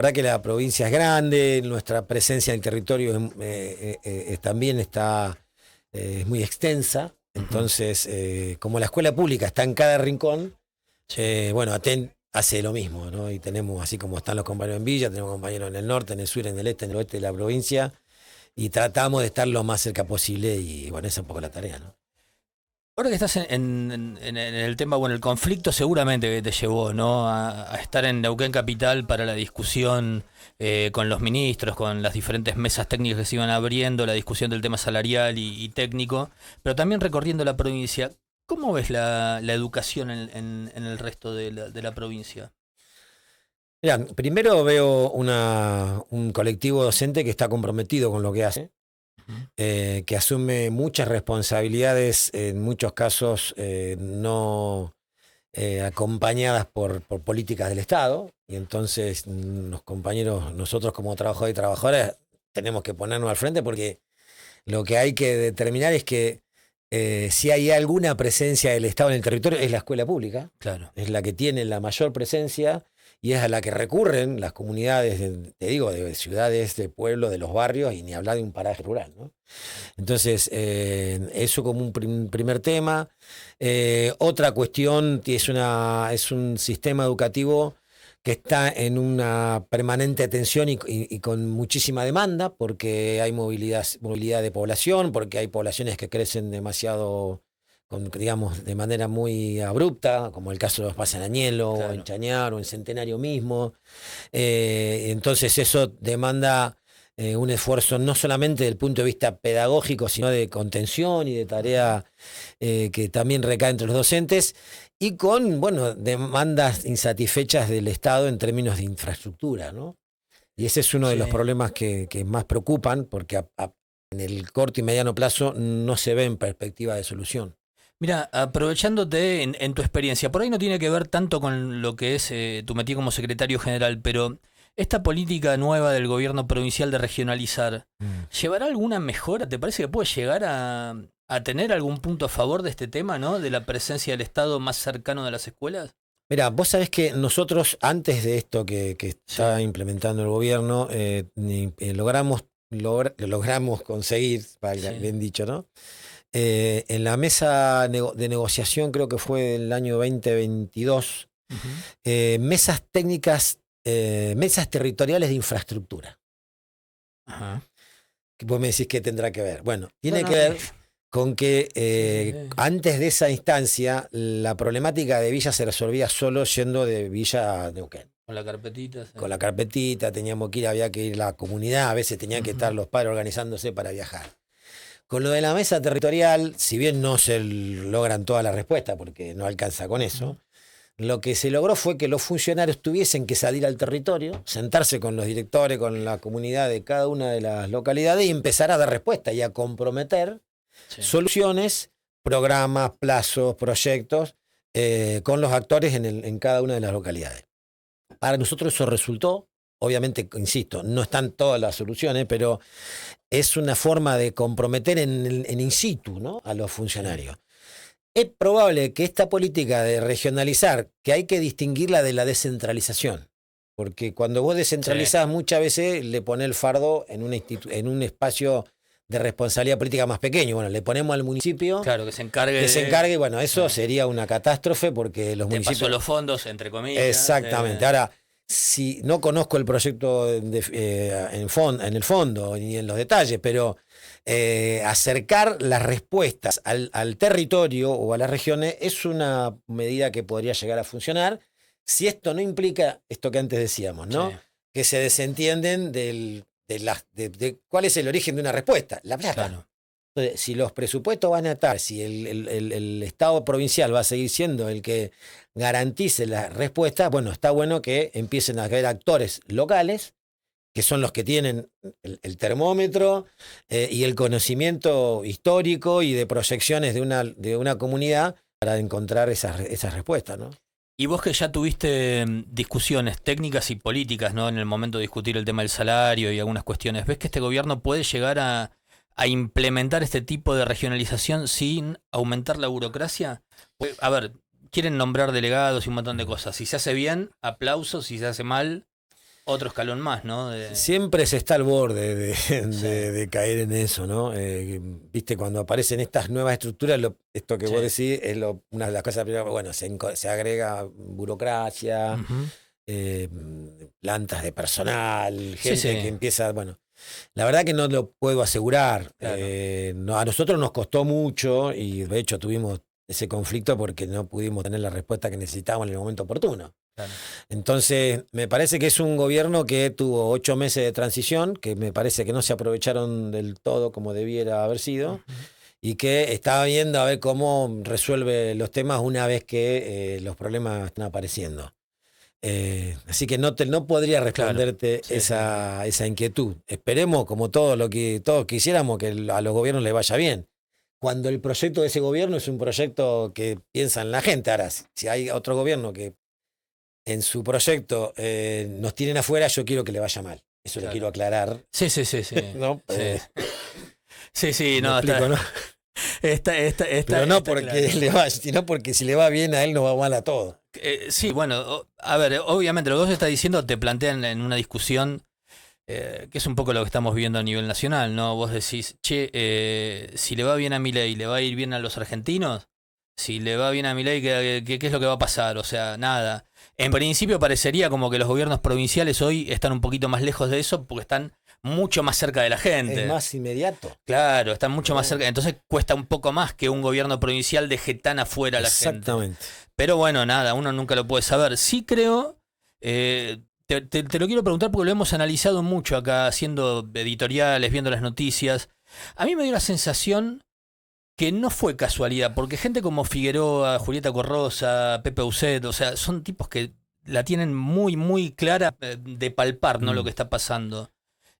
verdad que la provincia es grande, nuestra presencia en el territorio también es muy extensa. Ujú. Entonces, como la escuela pública está en cada rincón, Sí. bueno, Aten hace lo mismo, ¿no? Y tenemos, así como están los compañeros en Villa, tenemos compañeros en el norte, en el sur, en el este, en el oeste de la provincia, y tratamos de estar lo más cerca posible, y bueno, esa es un poco la tarea, ¿no? Ahora que estás en el tema, bueno, el conflicto seguramente que te llevó, ¿no? A estar en Neuquén Capital para la discusión con los ministros, con las diferentes mesas técnicas que se iban abriendo, la discusión del tema salarial y técnico, pero también recorriendo la provincia. ¿Cómo ves la educación en el resto de la provincia? Mirá, primero veo un colectivo docente que está comprometido con lo que hace, Ujú. que asume muchas responsabilidades, en muchos casos no acompañadas por políticas del Estado, y entonces los compañeros, nosotros como trabajadores y trabajadoras, tenemos que ponernos al frente porque lo que hay que determinar es que si hay alguna presencia del Estado en el territorio, es la escuela pública, Claro. es la que tiene la mayor presencia y es a la que recurren las comunidades, te digo, de ciudades, de pueblos, de los barrios, y ni hablar de un paraje rural, ¿no? Sí. Entonces, eso como un primer tema. Otra cuestión es un sistema educativo que está en una permanente tensión y con muchísima demanda, porque hay movilidad de población, porque hay poblaciones que crecen demasiado, digamos, de manera muy abrupta, como el caso de los Pasanañelo, o en Claro. Chañar, o en Centenario mismo. Entonces eso demanda un esfuerzo no solamente desde el punto de vista pedagógico, sino de contención y de Ujú. tarea que también recae entre los docentes, y con, bueno, demandas insatisfechas del Estado en términos de infraestructura, ¿no? Y ese es uno de los Sí. problemas que más preocupan, porque en el corto y mediano plazo no se ven perspectivas de solución. Mira, aprovechándote en tu experiencia, por ahí no tiene que ver tanto con lo que es tu metida como secretario general, pero esta política nueva del gobierno provincial de regionalizar, Mm. ¿llevará alguna mejora? ¿Te parece que puede llegar a tener algún punto a favor de este tema, ¿no? De la presencia del Estado más cercano de las escuelas. Mira, vos sabés que nosotros, antes de esto que está Sí, implementando el gobierno, logramos conseguir, sí. bien dicho, ¿no? En la mesa de negociación, creo que fue el año 2022, Ujú. mesas técnicas, mesas territoriales de infraestructura. Ajá. Que vos me decís que tendrá que ver. Bueno, No, tiene no, que ver con que sí. antes de esa instancia, la problemática de Villa se resolvía solo yendo de Villa a Neuquén. Con la carpetita, sí. Con la carpetita, teníamos que ir, había que ir a la comunidad, a veces tenían que Ujú. estar los padres organizándose para viajar. Con lo de la mesa territorial, si bien no se logran todas las respuestas, porque no alcanza con Ujú. eso, lo que se logró fue que los funcionarios tuviesen que salir al territorio, sentarse con los directores, con la comunidad de cada una de las localidades, y empezar a dar respuesta y a comprometer Sí. soluciones, programas, plazos, proyectos, con los actores en cada una de las localidades. Para nosotros eso resultó, obviamente, insisto, no están todas las soluciones, pero es una forma de comprometer en in situ, ¿no?, a los Sí. funcionarios. Es probable que esta política de regionalizar, que hay que distinguirla de la descentralización, porque cuando vos Sí. descentralizás muchas veces le pones el fardo en un espacio de responsabilidad política más pequeño. Bueno, le ponemos al municipio Claro, que se encargue que se de. encargue, bueno, eso Sí. sería una catástrofe porque los Te pasó municipios. los fondos, entre comillas. Exactamente. Ahora, si no conozco el proyecto en el fondo ni en los detalles, pero acercar las respuestas al territorio o a las regiones es una medida que podría llegar a funcionar, si esto no implica esto que antes decíamos, Sí, ¿no? Que se desentienden de cuál es el origen de una respuesta, la plata. claro. Entonces, si los presupuestos van a estar, si el Estado provincial va a seguir siendo el que garantice la respuesta, bueno, está bueno que empiecen a haber actores locales, que son los que tienen el termómetro y el conocimiento histórico y de proyecciones de una comunidad para encontrar esas respuestas, ¿no? Y vos que ya tuviste discusiones técnicas y políticas, ¿no? En el momento de discutir el tema del salario y algunas cuestiones, ¿ves que este gobierno puede llegar a implementar este tipo de regionalización sin aumentar la burocracia? Pues, a ver, quieren nombrar delegados y un montón de cosas. Si se hace bien, aplausos. Si se hace mal, otro escalón más, ¿no? Siempre se está al borde de caer en eso, ¿no? Viste, cuando aparecen estas nuevas estructuras, esto que vos decís es una de las cosas primeras. Bueno, se agrega burocracia, plantas de personal, gente que empieza, bueno. La verdad que no lo puedo asegurar. Claro. A nosotros nos costó mucho y de hecho tuvimos ese conflicto porque no pudimos tener la respuesta que necesitábamos en el momento oportuno. Claro. Entonces, me parece que es un gobierno que tuvo 8 meses de transición, que me parece que no se aprovecharon del todo como debiera haber sido, y que está viendo a ver cómo resuelve los temas una vez que los problemas están apareciendo. Así que no podría responderte esa inquietud. Esperemos, como todos quisiéramos, que a los gobiernos les vaya bien. Cuando el proyecto de ese gobierno es un proyecto que piensa en la gente. Ahora, si hay otro gobierno que en su proyecto nos tienen afuera, yo quiero que le vaya mal. Eso lo quiero aclarar. Sí. ¿No? Sí, no, explico, ¿no? Pero no porque claro. Le va, sino porque si le va bien a él nos va mal a todos. Sí, bueno, a ver, obviamente lo que vos estás diciendo te plantean en una discusión que es un poco lo que estamos viendo a nivel nacional, ¿no? Vos decís, si le va bien a Milei, ¿le va a ir bien a los argentinos? Si le va bien a Milei, ¿qué es lo que va a pasar? O sea, nada. En principio parecería como que los gobiernos provinciales hoy están un poquito más lejos de eso porque están mucho más cerca de la gente. Es más inmediato. Claro, están mucho más cerca. Entonces cuesta un poco más que un gobierno provincial deje tan afuera a la gente. Exactamente. Pero bueno, nada, uno nunca lo puede saber. Sí creo, te lo quiero preguntar porque lo hemos analizado mucho acá, haciendo editoriales, viendo las noticias. A mí me dio la sensación que no fue casualidad, porque gente como Figueroa, Julieta Corrosa, Pepe Ucet, o sea, son tipos que la tienen muy, muy clara de palpar, ¿no? Lo que está pasando.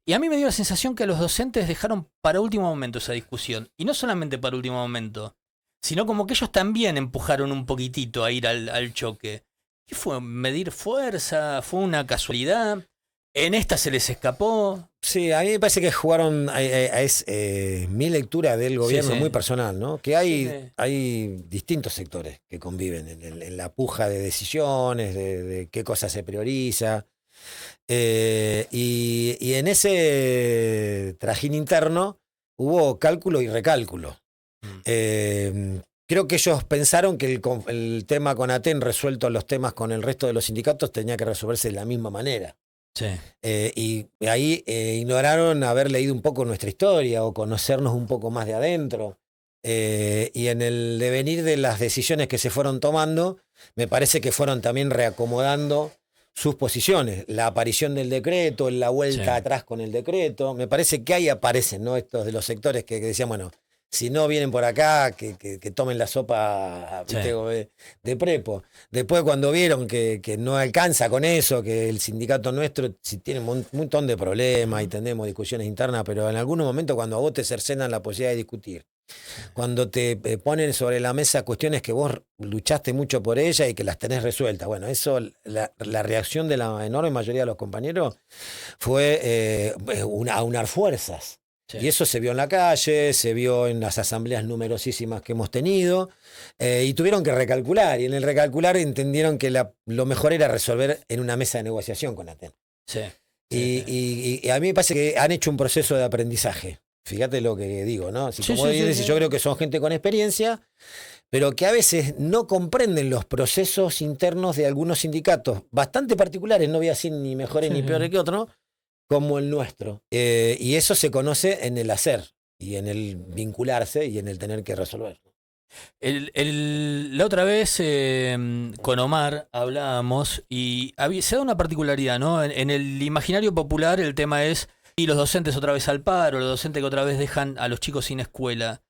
Y a mí me dio la sensación que a los docentes dejaron para último momento esa discusión. Y no solamente para último momento, sino como que ellos también empujaron un poquitito a ir al choque. ¿Qué fue? ¿Medir fuerza? ¿Fue una casualidad? ¿En esta se les escapó? Sí, a mí me parece que jugaron, es mi lectura del gobierno muy personal, ¿no? Que hay distintos sectores que conviven en la puja de decisiones, de qué cosa se prioriza. Y en ese trajín interno hubo cálculo y recálculo. Creo que ellos pensaron que el tema con Aten, resuelto los temas con el resto de los sindicatos, tenía que resolverse de la misma manera. Sí. Y ahí ignoraron haber leído un poco nuestra historia o conocernos un poco más de adentro. Y en el devenir de las decisiones que se fueron tomando, me parece que fueron también reacomodando sus posiciones. La aparición del decreto, la vuelta atrás con el decreto. Me parece que ahí aparecen, ¿no? Estos de los sectores que decían, bueno, si no vienen por acá, que tomen la sopa de prepo. Después cuando vieron que no alcanza con eso, que el sindicato nuestro tiene un montón de problemas y tenemos discusiones internas, pero en algún momento cuando a vos te cercenan la posibilidad de discutir, cuando te ponen sobre la mesa cuestiones que vos luchaste mucho por ellas y que las tenés resueltas, bueno, eso, la reacción de la enorme mayoría de los compañeros fue aunar fuerzas. Sí. Y eso se vio en la calle, se vio en las asambleas numerosísimas que hemos tenido, y tuvieron que recalcular, y en el recalcular entendieron que lo mejor era resolver en una mesa de negociación con Aten. Sí. Y a mí me parece que han hecho un proceso de aprendizaje. Fíjate lo que digo, ¿no? Yo creo que son gente con experiencia, pero que a veces no comprenden los procesos internos de algunos sindicatos bastante particulares, no voy a decir ni mejores ni peores que otros, como el nuestro. Y eso se conoce en el hacer, y en el vincularse, y en el tener que resolver. La otra vez con Omar hablábamos y se da una particularidad, ¿no? En el imaginario popular el tema es y los docentes otra vez al paro, los docentes que otra vez dejan a los chicos sin escuela.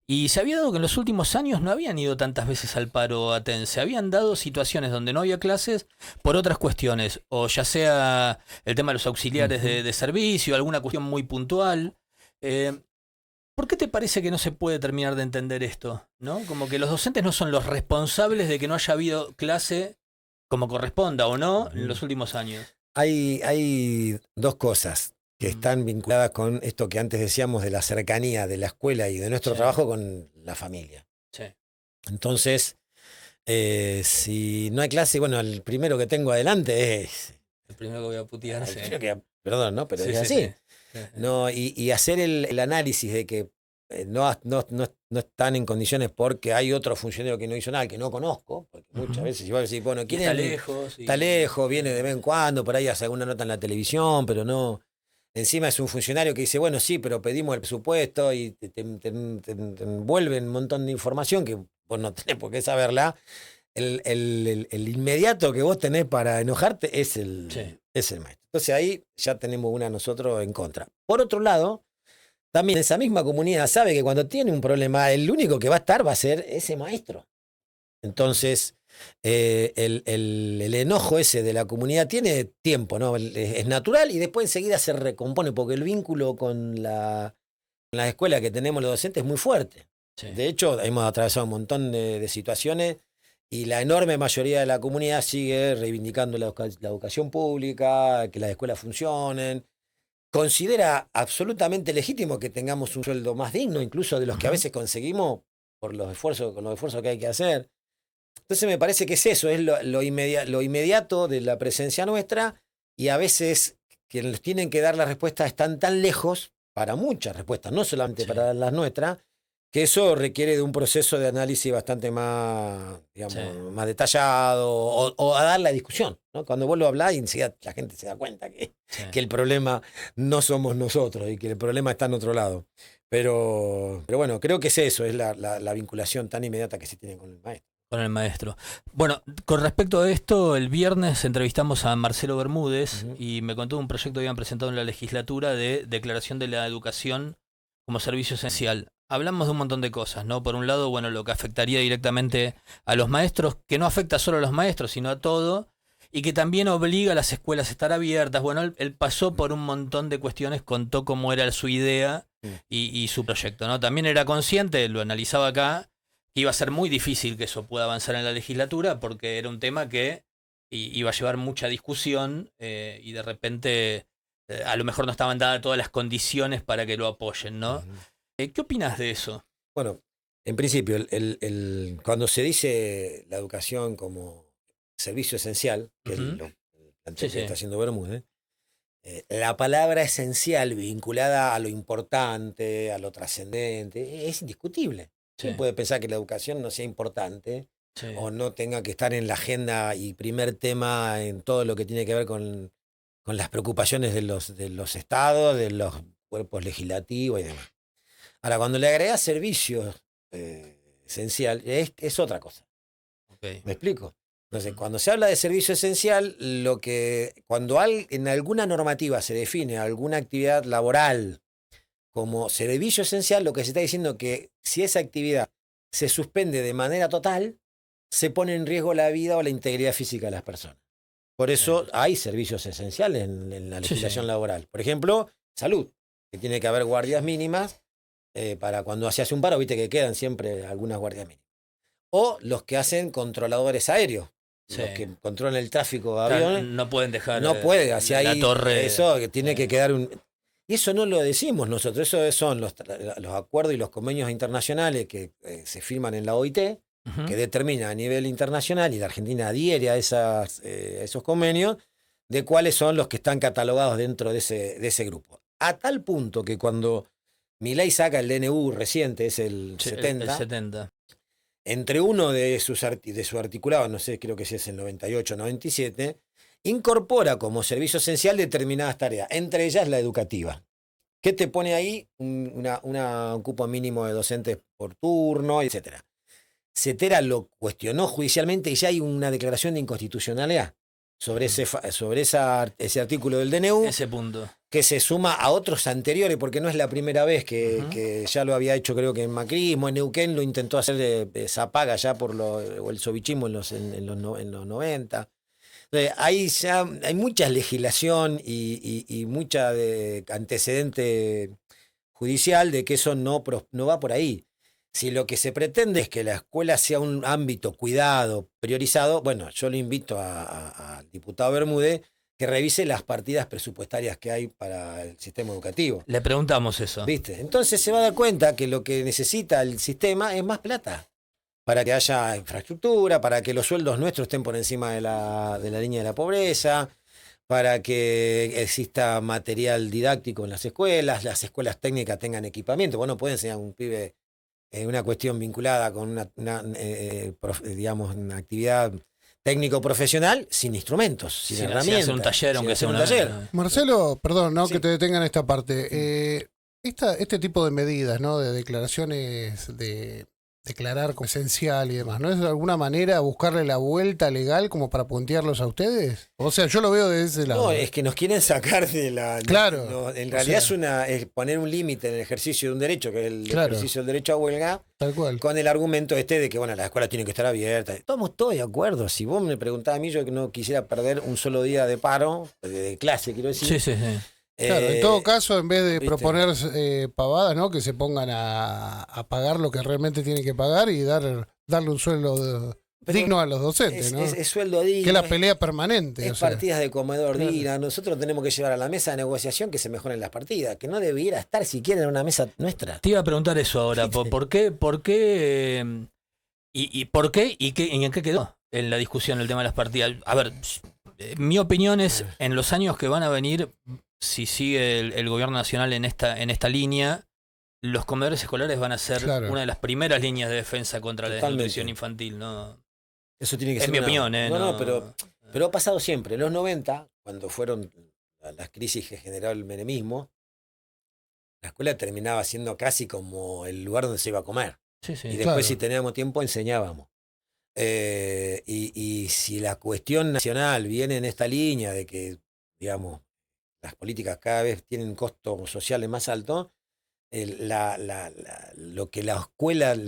Y se había dado que en los últimos años no habían ido tantas veces al paro Aten. Se habían dado situaciones donde no había clases por otras cuestiones, o ya sea el tema de los auxiliares de servicio, alguna cuestión muy puntual. ¿Por qué te parece que no se puede terminar de entender esto? ¿No? Como que los docentes no son los responsables de que no haya habido clase como corresponda o no en los últimos años. Hay dos cosas que están vinculadas con esto que antes decíamos de la cercanía de la escuela y de nuestro trabajo con la familia. Sí. Entonces, si no hay clase, bueno, el primero que tengo adelante es El primero que voy a putear, sí. Perdón, ¿no? Pero Sí, es sí, así. sí. No, y hacer el análisis de que no están en condiciones porque hay otro funcionario que no hizo nada, que no conozco, porque muchas veces si vos decís, bueno, Y ¿quién está es? lejos. Está lejos, viene de vez en cuando, por ahí hace alguna nota en la televisión, pero no. Encima es un funcionario que dice, bueno, sí, pero pedimos el presupuesto y te envuelven un montón de información que vos no tenés por qué saberla. El inmediato que vos tenés para enojarte es es el maestro. Entonces ahí ya tenemos una nosotros en contra. Por otro lado, también esa misma comunidad sabe que cuando tiene un problema, el único que va a estar va a ser ese maestro. Entonces, el enojo ese de la comunidad tiene tiempo, ¿no? Es natural y después enseguida se recompone porque el vínculo con la escuela que tenemos los docentes es muy fuerte. Sí. De hecho, hemos atravesado un montón de situaciones y la enorme mayoría de la comunidad sigue reivindicando la educación pública, que las escuelas funcionen. Considera absolutamente legítimo que tengamos un sueldo más digno, incluso de los que a veces conseguimos con los esfuerzos que hay que hacer. Entonces me parece que es eso, es lo inmediato de la presencia nuestra y a veces que nos tienen que dar las respuestas están tan lejos para muchas respuestas, no solamente Sí. para las nuestras, que eso requiere de un proceso de análisis bastante más, digamos, Sí. más detallado o a dar la discusión, ¿no? Cuando vos lo hablás y enseguida la gente se da cuenta Sí. que el problema no somos nosotros y que el problema está en otro lado. Pero bueno, creo que es eso, es la vinculación tan inmediata que se tiene con el maestro. Con el maestro. Bueno, con respecto a esto, el viernes entrevistamos a Marcelo Bermúdez y me contó un proyecto que habían presentado en la legislatura de declaración de la educación como servicio esencial. Hablamos de un montón de cosas, ¿no? Por un lado, bueno, lo que afectaría directamente a los maestros, que no afecta solo a los maestros, sino a todo, y que también obliga a las escuelas a estar abiertas. Bueno, él pasó por un montón de cuestiones, contó cómo era su idea y su proyecto, ¿no? También era consciente, lo analizaba acá, que iba a ser muy difícil que eso pueda avanzar en la legislatura porque era un tema que iba a llevar mucha discusión y de repente a lo mejor no estaban dadas todas las condiciones para que lo apoyen, ¿no? ¿Qué opinas de eso? Bueno, en principio, cuando se dice la educación como servicio esencial, que es lo planteo que está haciendo Bermúdez, la palabra esencial vinculada a lo importante, a lo trascendente, es indiscutible. ¿Quién puede pensar que la educación no sea importante o no tenga que estar en la agenda y primer tema en todo lo que tiene que ver con las preocupaciones de los estados, de los cuerpos legislativos y demás? Ahora, cuando le agregas servicios esencial, es otra cosa. Okay. ¿Me explico? Entonces, cuando se habla de servicio esencial, cuando en alguna normativa se define alguna actividad laboral como servicio esencial, lo que se está diciendo es que si esa actividad se suspende de manera total, se pone en riesgo la vida o la integridad física de las personas. Por eso hay servicios esenciales en la legislación laboral. Por ejemplo, salud, que tiene que haber guardias mínimas para cuando se hace un paro, viste que quedan siempre algunas guardias mínimas. O los que hacen controladores aéreos, los que controlan el tráfico de aviones. No pueden dejar hacia la ahí, torre. Eso, que tiene que quedar un... Y eso no lo decimos nosotros, eso son los acuerdos y los convenios internacionales que se firman en la OIT, que determina a nivel internacional, y la Argentina adhiere a esos convenios, de cuáles son los que están catalogados dentro de ese grupo. A tal punto que cuando Milei saca el DNU reciente, es el 70, el 70. Entre uno de su articulado, no sé, creo que es el 98 o 97, incorpora como servicio esencial determinadas tareas, entre ellas la educativa. ¿Qué te pone ahí? Un cupo mínimo de docentes por turno, etc. CETERA lo cuestionó judicialmente y ya hay una declaración de inconstitucionalidad sobre ese artículo del DNU. Ese punto. Que se suma a otros anteriores, porque no es la primera vez que ya lo había hecho, creo que en macrismo, en Neuquén lo intentó hacer de Zapaga ya o el sovichismo en los 90. Entonces, ahí ya hay mucha legislación y mucha antecedente judicial de que eso no va por ahí. Si lo que se pretende es que la escuela sea un ámbito cuidado, priorizado, bueno, yo le invito al diputado Bermúdez que revise las partidas presupuestarias que hay para el sistema educativo. Le preguntamos eso. ¿Viste? Entonces se va a dar cuenta que lo que necesita el sistema es más plata, para que haya infraestructura, para que los sueldos nuestros estén por encima de la línea de la pobreza, para que exista material didáctico en las escuelas técnicas tengan equipamiento. Vos no podés enseñar a un pibe una cuestión vinculada con digamos, una actividad técnico-profesional sin instrumentos, sin herramientas. Sin hacer un taller, aunque sea un una... taller. Marcelo, perdón, ¿no? Sí. Que te detenga en esta parte. Este tipo de medidas, ¿no? De declaraciones de declarar como esencial y demás, ¿no es de alguna manera buscarle la vuelta legal como para puntearlos a ustedes? O sea, yo lo veo de ese lado. No, es que nos quieren sacar de la... Claro. No, en realidad es poner un límite en el ejercicio de un derecho, que es el ejercicio del derecho a huelga, tal cual. con el argumento de que, bueno, las escuelas tienen que estar abiertas. Estamos todos de acuerdo. Si vos me preguntás a mí, yo que no quisiera perder un solo día de paro, de clase, quiero decir. Sí. Claro, en todo caso, en vez de ¿viste? proponer pavadas, ¿no? Que se pongan a pagar lo que realmente tienen que pagar y darle un sueldo digno a los docentes, ¿no? Es sueldo digno. Que es la pelea permanente. Es partidas de comedor digna. Nosotros tenemos que llevar a la mesa de negociación que se mejoren las partidas, que no debiera estar siquiera en una mesa nuestra. Te iba a preguntar eso ahora. ¿Por qué? ¿Por qué? ¿Y en qué quedó en la discusión el tema de las partidas? A ver, mi opinión es, en los años que van a venir, si sigue el gobierno nacional en esta línea, los comedores escolares van a ser una de las primeras líneas de defensa contra la desnutrición infantil, ¿no? Eso tiene que ser mi opinión, No, pero ha pasado siempre. En los 90, cuando fueron las crisis que generó el menemismo, la escuela terminaba siendo casi como el lugar donde se iba a comer. Sí, y después, si teníamos tiempo, enseñábamos. Y si la cuestión nacional viene en esta línea de que, digamos, las políticas cada vez tienen costos sociales más altos, lo que la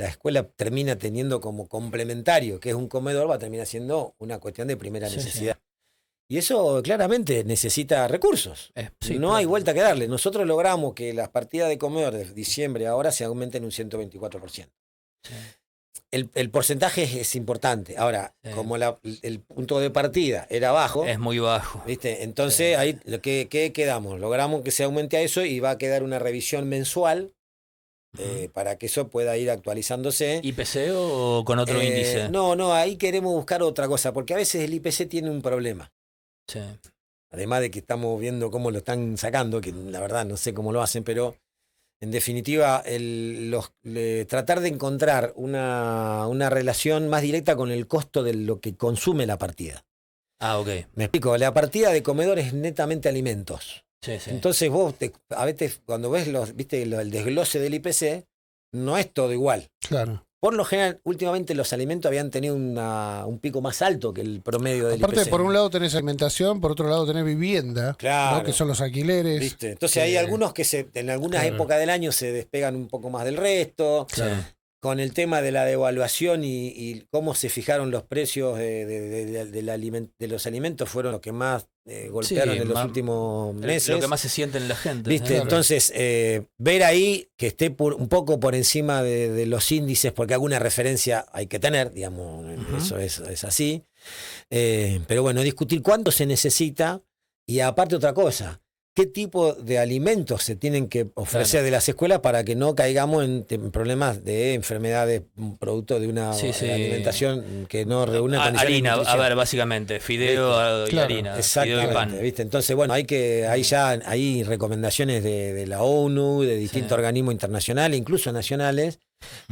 escuela termina teniendo como complementario, que es un comedor, va a terminar siendo una cuestión de primera necesidad. Y eso claramente necesita recursos. No hay vuelta que darle. Nosotros logramos que las partidas de comedor de diciembre ahora se aumenten un 124%. Sí. El porcentaje es importante. Ahora, como el punto de partida era bajo. Es muy bajo. ¿Viste? Entonces, ahí ¿qué quedamos? Logramos que se aumente a eso y va a quedar una revisión mensual para que eso pueda ir actualizándose. ¿IPC o con otro índice? No, ahí queremos buscar otra cosa, porque a veces el IPC tiene un problema. Sí. Además de que estamos viendo cómo lo están sacando, que la verdad no sé cómo lo hacen, pero en definitiva, tratar de encontrar una relación más directa con el costo de lo que consume la partida. Ah, ok. Me explico, la partida de comedor es netamente alimentos. Sí. Entonces vos, a veces, cuando ves el desglose del IPC, no es todo igual. Claro. Por lo general, últimamente los alimentos habían tenido un pico más alto que el promedio del Aparte, IPC. por un lado tenés alimentación, por otro lado tenés vivienda, claro, ¿no? Que son los alquileres. ¿Viste? Entonces hay algunos que en algunas épocas del año se despegan un poco más del resto. Claro. Con el tema de la devaluación y cómo se fijaron los precios de los alimentos, fueron los que más golpearon en los últimos meses. Lo que más se siente en la gente. ¿Viste? Claro. Entonces, ver ahí que esté un poco por encima de los índices, porque alguna referencia hay que tener, digamos, eso es así. Pero bueno, discutir cuánto se necesita y aparte otra cosa. ¿Qué tipo de alimentos se tienen que ofrecer de las escuelas para que no caigamos en problemas de enfermedades producto de una alimentación que no reúne condiciones harina, de nutrición? a ver, básicamente, fideo y harina. Exactamente, fideo y pan. ¿viste? Entonces, bueno, hay recomendaciones de la ONU, de distintos organismos internacionales, incluso nacionales,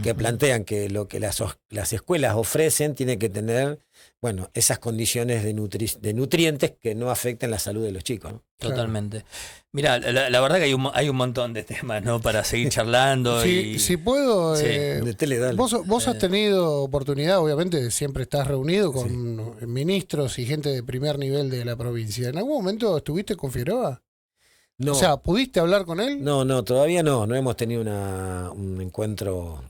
que plantean que lo que las escuelas ofrecen tiene que tener, bueno, esas condiciones de nutrientes que no afecten la salud de los chicos, ¿no? Totalmente. Mira, la verdad que hay un montón de temas, ¿no? Para seguir charlando. Si puedo, vos has tenido oportunidad, obviamente siempre estás reunido con ministros y gente de primer nivel de la provincia. ¿En algún momento estuviste con Figueroa? No. O sea, ¿pudiste hablar con él? No, todavía no hemos tenido un encuentro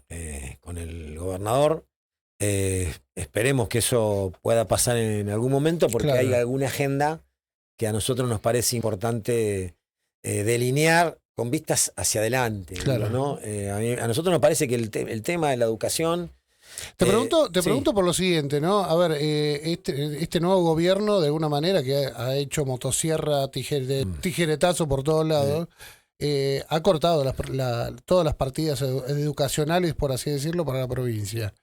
con el gobernador. Esperemos que eso pueda pasar en algún momento, porque hay alguna agenda que a nosotros nos parece importante delinear con vistas hacia adelante. Claro. ¿No? A nosotros nos parece que el tema de la educación... Te pregunto por lo siguiente, ¿no? A ver, este nuevo gobierno, de alguna manera, que ha hecho motosierra, tijeretazo por todos lados, ha cortado todas las partidas educacionales, por así decirlo, para la provincia.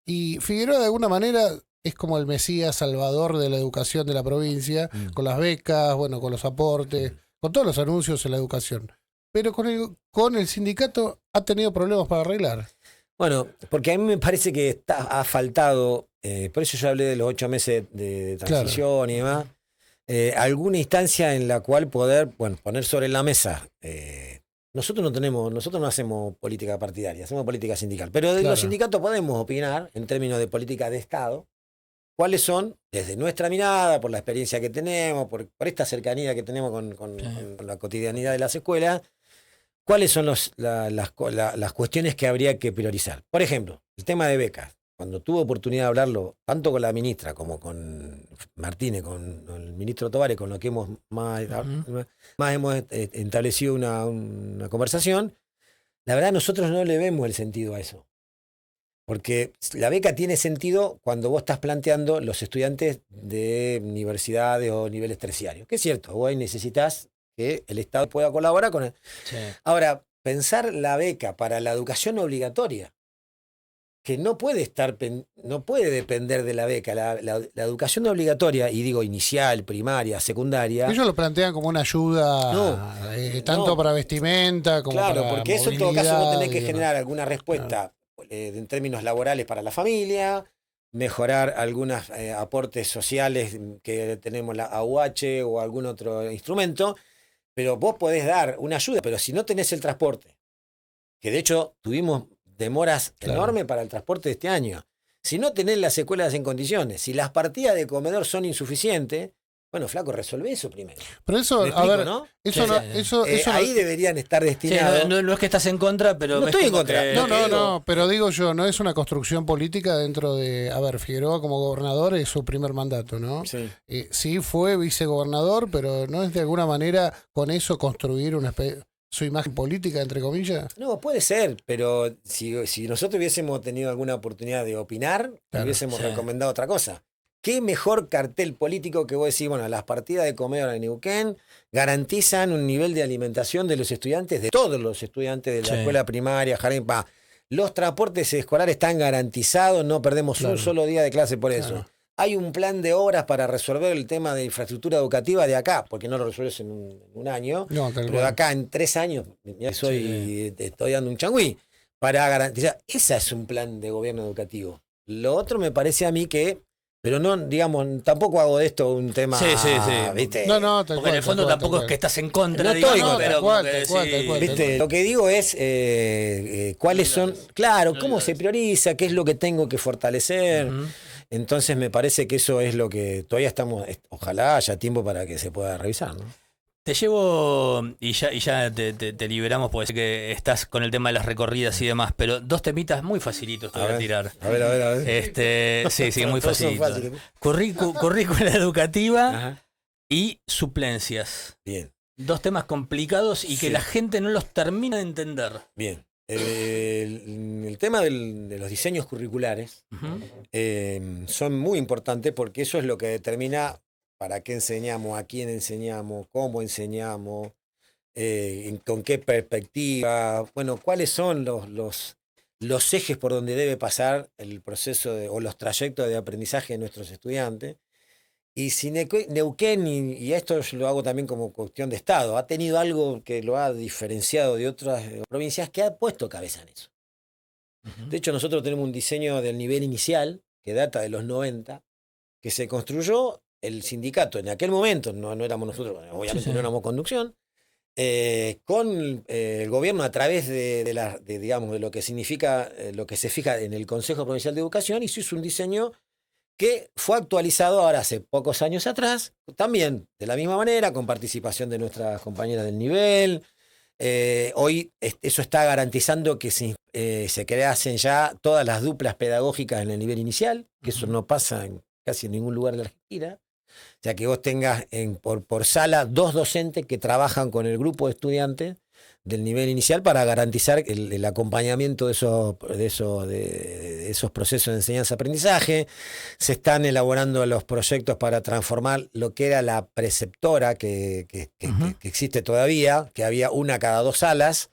Y Figueroa, de alguna manera, es como el mesías salvador de la educación de la provincia, con las becas, bueno, con los aportes, con todos los anuncios en la educación. Pero con el sindicato ha tenido problemas para arreglar. Bueno, porque a mí me parece que ha faltado, por eso yo hablé de los 8 meses de transición y demás, alguna instancia en la cual poder, poner sobre la mesa. Nosotros no hacemos política partidaria, hacemos política sindical. Pero de los sindicatos podemos opinar en términos de política de Estado, cuáles son, desde nuestra mirada, por la experiencia que tenemos, por esta cercanía que tenemos con la cotidianidad de las escuelas, cuáles son las cuestiones que habría que priorizar. Por ejemplo, el tema de becas. Cuando tuve oportunidad de hablarlo, tanto con la ministra como con Martínez, con el ministro Tovares, con lo que hemos más hemos establecido una conversación, la verdad nosotros no le vemos el sentido a eso. Porque la beca tiene sentido cuando vos estás planteando los estudiantes de universidades o niveles terciarios. Que es cierto, vos necesitas que el Estado pueda colaborar con él. Sí. Ahora, pensar la beca para la educación obligatoria, que no puede depender de la beca. La educación obligatoria, y digo inicial, primaria, secundaria. Ellos lo plantean como una ayuda tanto para vestimenta como para porque movilidad, eso en todo caso vos tenés que generar alguna respuesta en términos laborales para la familia, mejorar algunos aportes sociales que tenemos la AUH o algún otro instrumento, pero vos podés dar una ayuda, pero si no tenés el transporte, que de hecho tuvimos demoras enormes para el transporte de este año. Si no tenés las escuelas en condiciones, si las partidas de comedor son insuficientes, bueno, flaco, resolvé eso primero. Pero eso, explico, a ver, ¿no? Eso ahí deberían estar destinados. Sí, no es que estás en contra, pero... No estoy en contra. No, pero digo yo, no es una construcción política dentro de... A ver, Figueroa como gobernador es su primer mandato, ¿no? Sí. Sí fue vicegobernador, pero ¿no es de alguna manera con eso construir su imagen política, entre comillas? No, puede ser, pero si nosotros hubiésemos tenido alguna oportunidad de opinar, hubiésemos recomendado otra cosa. ¿Qué mejor cartel político que vos decís? Bueno, las partidas de comedor en Neuquén garantizan un nivel de alimentación de los estudiantes, de todos los estudiantes de la escuela primaria, jardín, los transportes escolares están garantizados, no perdemos un solo día de clase por eso. Hay un plan de obras para resolver el tema de infraestructura educativa de acá, porque no lo resuelves en un año, pero de acá en 3 años, estoy dando un changüí, para garantizar. Ese es un plan de gobierno educativo. Lo otro me parece a mí que... Pero no, digamos, tampoco hago de esto un tema. Sí. ¿viste? No, porque en el fondo tampoco es que estás en contra. No estoy en contra. Tal cual. ¿Viste? Lo que digo es cuáles son, cómo se prioriza, qué es lo que tengo que fortalecer. Entonces me parece que eso es lo que todavía estamos, ojalá haya tiempo para que se pueda revisar, ¿no? Te llevo, y ya te liberamos, porque sé que estás con el tema de las recorridas y demás, pero 2 temitas muy facilitos te voy a tirar. A ver. Sí, muy facilitos. Currícula educativa y suplencias. Bien. 2 temas complicados y que la gente no los termina de entender. Bien. El tema de los diseños curriculares son muy importantes porque eso es lo que determina para qué enseñamos, a quién enseñamos, cómo enseñamos, con qué perspectiva, bueno, cuáles son los ejes por donde debe pasar el proceso o los trayectos de aprendizaje de nuestros estudiantes. Y si Neuquén, y esto yo lo hago también como cuestión de Estado, ha tenido algo que lo ha diferenciado de otras provincias, que ha puesto cabeza en eso. De hecho, nosotros tenemos un diseño del nivel inicial, que data de los 90, que se construyó el sindicato en aquel momento, no éramos nosotros, obviamente no éramos conducción, con el gobierno a través digamos, de lo que significa, lo que se fija en el Consejo Provincial de Educación, y se hizo un diseño que fue actualizado ahora hace pocos años atrás, también de la misma manera, con participación de nuestras compañeras del nivel. Hoy eso está garantizando que se creasen ya todas las duplas pedagógicas en el nivel inicial, que eso no pasa casi en ningún lugar de la Argentina. O sea, que vos tengas por sala 2 docentes que trabajan con el grupo de estudiantes del nivel inicial para garantizar el acompañamiento de esos procesos de enseñanza-aprendizaje. Se están elaborando los proyectos para transformar lo que era la preceptora que existe todavía, que había una cada 2 salas,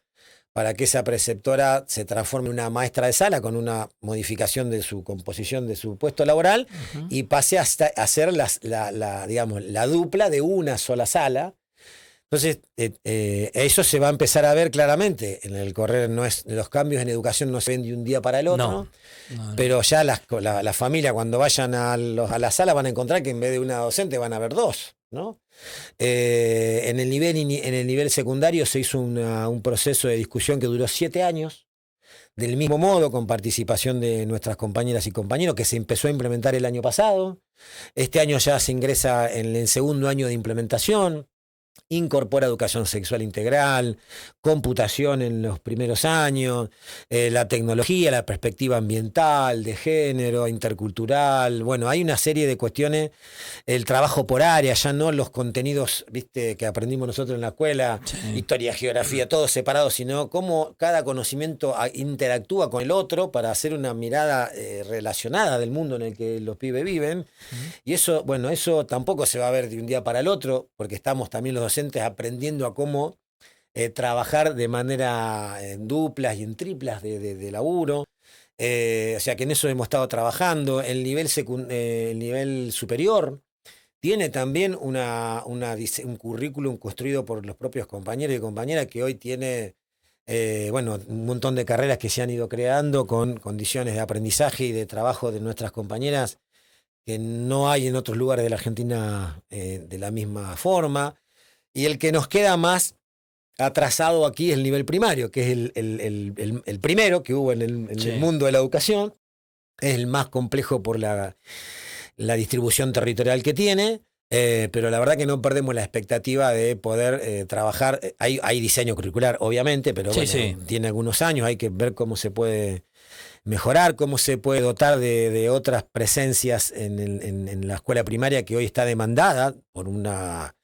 para que esa preceptora se transforme en una maestra de sala con una modificación de su composición de su puesto laboral y pase a ser digamos, la dupla de una sola sala. Entonces, eso se va a empezar a ver claramente en el correr. Los cambios en educación no se ven de un día para el otro, No. pero ya la familia, cuando vayan a la sala, van a encontrar que en vez de una docente van a haber dos, ¿no? En el nivel secundario se hizo un proceso de discusión que duró 7 años, del mismo modo, con participación de nuestras compañeras y compañeros, que se empezó a implementar el año pasado. Este año ya se ingresa en el segundo año de implementación. Incorpora educación sexual integral, computación en los primeros años, la tecnología, la perspectiva ambiental, de género, intercultural. Bueno, hay una serie de cuestiones, el trabajo por área, ya no los contenidos, viste, que aprendimos nosotros en la escuela, historia, geografía, todo separado, sino cómo cada conocimiento interactúa con el otro para hacer una mirada relacionada del mundo en el que los pibes viven. Y eso, bueno, eso tampoco se va a ver de un día para el otro, porque estamos también los docentes aprendiendo a cómo trabajar de manera en duplas y en triplas de laburo. O sea que en eso hemos estado trabajando. El nivel superior tiene también un currículum construido por los propios compañeros y compañeras, que hoy tiene un montón de carreras que se han ido creando con condiciones de aprendizaje y de trabajo de nuestras compañeras que no hay en otros lugares de la Argentina de la misma forma. Y el que nos queda más atrasado aquí es el nivel primario, que es el primero que hubo en el mundo de la educación. Es el más complejo por la distribución territorial que tiene, pero la verdad que no perdemos la expectativa de poder trabajar. Hay diseño curricular, obviamente, pero tiene algunos años, hay que ver cómo se puede mejorar, cómo se puede dotar de otras presencias en la escuela primaria, que hoy está demandada por una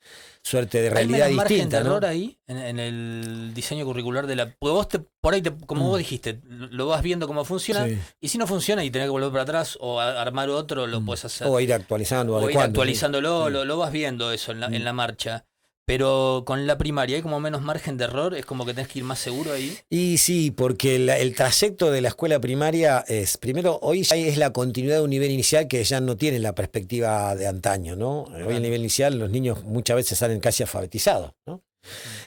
suerte de realidad distinta. ¿Hay margen de error ¿no? ahí en el diseño curricular de la? Porque vos por ahí, como vos dijiste, lo vas viendo cómo funciona, y si no funciona y tenés que volver para atrás o armar otro, lo puedes hacer. O ir actualizando, o ir actualizándolo, lo vas viendo eso en la marcha. Pero con la primaria hay como menos margen de error, es como que tenés que ir más seguro ahí. Y sí, porque el trayecto de la escuela primaria es, primero, hoy ya es la continuidad de un nivel inicial que ya no tiene la perspectiva de antaño, ¿no? Hoy el nivel inicial los niños muchas veces salen casi alfabetizados, ¿no?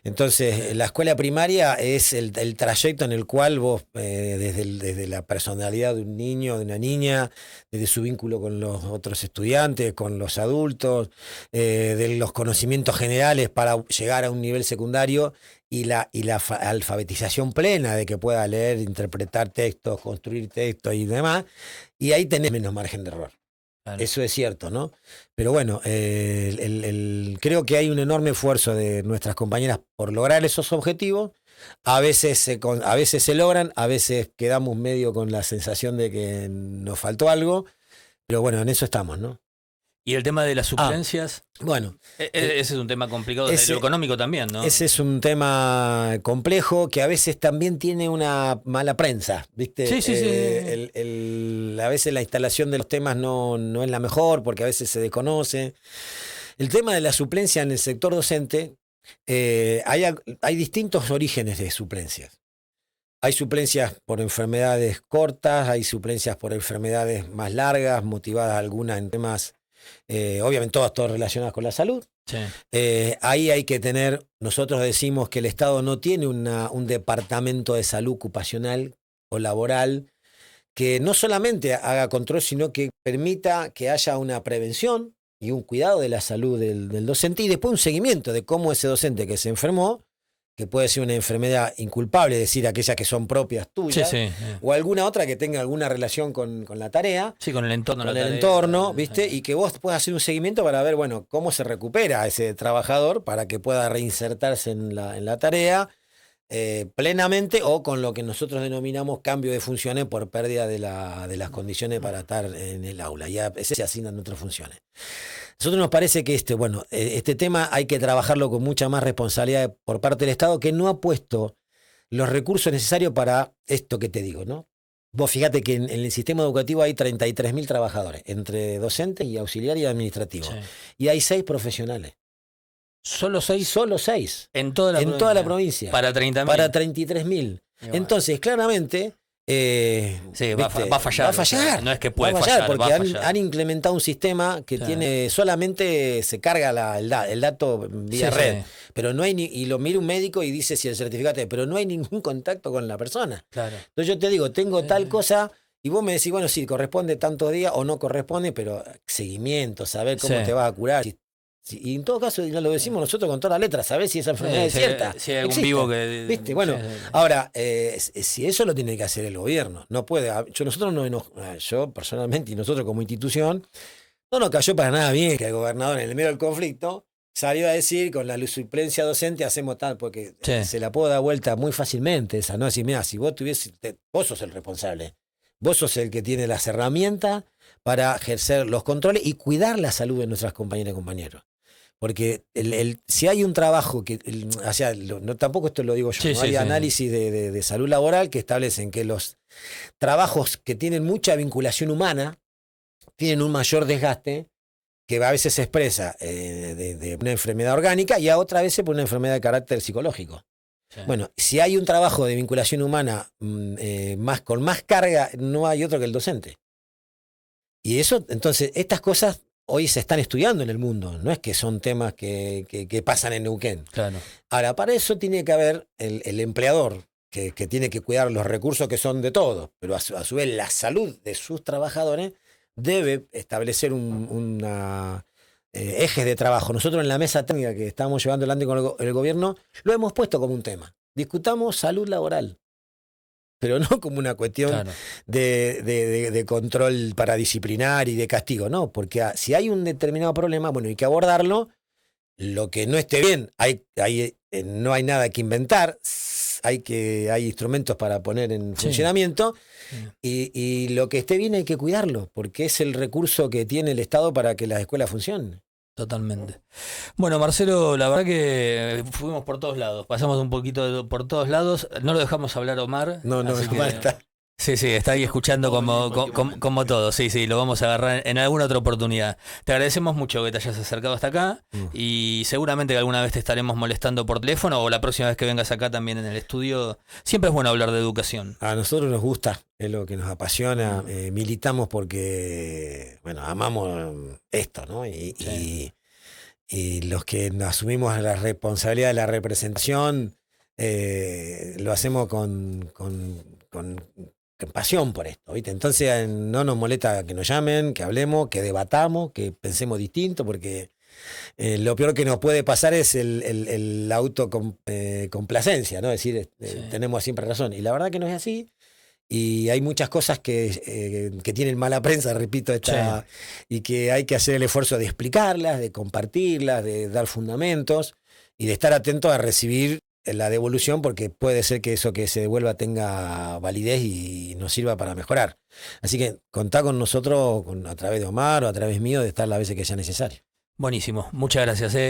Entonces, la escuela primaria es el trayecto en el cual vos, desde la personalidad de un niño, de una niña, desde su vínculo con los otros estudiantes, con los adultos, de los conocimientos generales para llegar a un nivel secundario y la alfabetización plena de que pueda leer, interpretar textos, construir textos y demás, y ahí tenés menos margen de error. Claro. Eso es cierto, ¿no? Pero bueno, creo que hay un enorme esfuerzo de nuestras compañeras por lograr esos objetivos. A veces se logran, a veces quedamos medio con la sensación de que nos faltó algo, pero bueno, en eso estamos, ¿no? Y el tema de las suplencias. Bueno. Ese es un tema complicado, lo económico también, ¿no? Ese es un tema complejo que a veces también tiene una mala prensa, ¿viste? Sí. A veces la instalación de los temas no es la mejor porque a veces se desconoce. El tema de la suplencia en el sector docente, hay distintos orígenes de suplencias. Hay suplencias por enfermedades cortas, hay suplencias por enfermedades más largas, motivadas algunas en temas... obviamente todas relacionadas con la salud. Sí. Ahí hay que tener, nosotros decimos que el Estado no tiene un departamento de salud ocupacional o laboral que no solamente haga control, sino que permita que haya una prevención y un cuidado de la salud del docente y después un seguimiento de cómo ese docente que se enfermó, que puede ser una enfermedad inculpable, es decir, aquellas que son propias tuyas, o alguna otra que tenga alguna relación con la tarea. Sí, con el entorno. Con el entorno, ¿viste? Y que vos puedas hacer un seguimiento para ver, bueno, cómo se recupera ese trabajador para que pueda reinsertarse en la tarea plenamente o con lo que nosotros denominamos cambio de funciones por pérdida de las condiciones para estar en el aula. Ya se asignan otras funciones. A nosotros nos parece que este tema hay que trabajarlo con mucha más responsabilidad por parte del Estado, que no ha puesto los recursos necesarios para esto que te digo, ¿no? Vos fíjate que en el sistema educativo hay 33.000 trabajadores, entre docentes y auxiliares y administrativos. Sí. Y hay 6 profesionales. ¿Solo 6? Solo 6. En toda la en provincia. toda la provincia. Para 30.000. Para 33.000. Entonces, claramente... sí, va a fallar. Va a fallar. No es que puede fallar, fallar, porque va a fallar. han implementado un sistema que tiene solamente se carga el dato vía red. Sí. Pero no hay y lo mira un médico y dice si el certificado, pero no hay ningún contacto con la persona. Claro. Entonces yo te digo, tengo tal cosa y vos me decís, bueno, sí, corresponde tantos días o no corresponde, pero seguimiento, saber cómo te vas a curar. Y en todo caso, no lo decimos nosotros con todas las letras, saber si esa enfermedad es cierta. Si hay algún existe, vivo que... ¿viste? Bueno, ahora, si eso lo tiene que hacer el gobierno, no puede. Nosotros yo personalmente y nosotros como institución, no nos cayó para nada bien que el gobernador en el medio del conflicto salió a decir con la suplencia docente hacemos tal, porque se la puedo dar vuelta muy fácilmente esa, ¿no? Decir, mira, si vos vos sos el responsable, vos sos el que tiene las herramientas para ejercer los controles y cuidar la salud de nuestras compañeras y compañeros. Porque si hay un trabajo que, tampoco esto lo digo yo, hay análisis de salud laboral que establecen que los trabajos que tienen mucha vinculación humana tienen un mayor desgaste que a veces se expresa de una enfermedad orgánica y a otras veces por una enfermedad de carácter psicológico. Sí. Bueno, si hay un trabajo de vinculación humana con más carga, no hay otro que el docente. Y eso, entonces, estas cosas hoy se están estudiando en el mundo, no es que son temas que pasan en Neuquén. Claro. Ahora, para eso tiene que haber el empleador que tiene que cuidar los recursos que son de todos, pero a su vez la salud de sus trabajadores debe establecer ejes de trabajo. Nosotros en la mesa técnica que estamos llevando adelante con el gobierno lo hemos puesto como un tema. Discutamos salud laboral, pero no como una cuestión de control para disciplinar y de castigo, no, porque si hay un determinado problema, bueno, hay que abordarlo. Lo que no esté bien, no hay nada que inventar, hay instrumentos para poner en funcionamiento, y lo que esté bien hay que cuidarlo, porque es el recurso que tiene el Estado para que las escuelas funcionen. Totalmente. Bueno, Marcelo, la verdad que fuimos por todos lados, pasamos un poquito por todos lados, no lo dejamos hablar Omar. No, está. Sí, está ahí escuchando como todo. Sí, lo vamos a agarrar en alguna otra oportunidad. Te agradecemos mucho que te hayas acercado hasta acá y seguramente que alguna vez te estaremos molestando por teléfono o la próxima vez que vengas acá también en el estudio. Siempre es bueno hablar de educación. A nosotros nos gusta, es lo que nos apasiona. Militamos porque, bueno, amamos esto, ¿no? Y los que asumimos la responsabilidad de la representación lo hacemos con pasión por esto, ¿viste? Entonces no nos molesta que nos llamen, que hablemos, que debatamos, que pensemos distinto, porque lo peor que nos puede pasar es el autocomplacencia, ¿no? Es decir, tenemos siempre razón. Y la verdad que no es así. Y hay muchas cosas que tienen mala prensa, repito, y que hay que hacer el esfuerzo de explicarlas, de compartirlas, de dar fundamentos y de estar atento a recibir la devolución, porque puede ser que eso que se devuelva tenga validez y nos sirva para mejorar. Así que contá con nosotros a través de Omar o a través mío de estar las veces que sea necesario. Buenísimo, muchas gracias.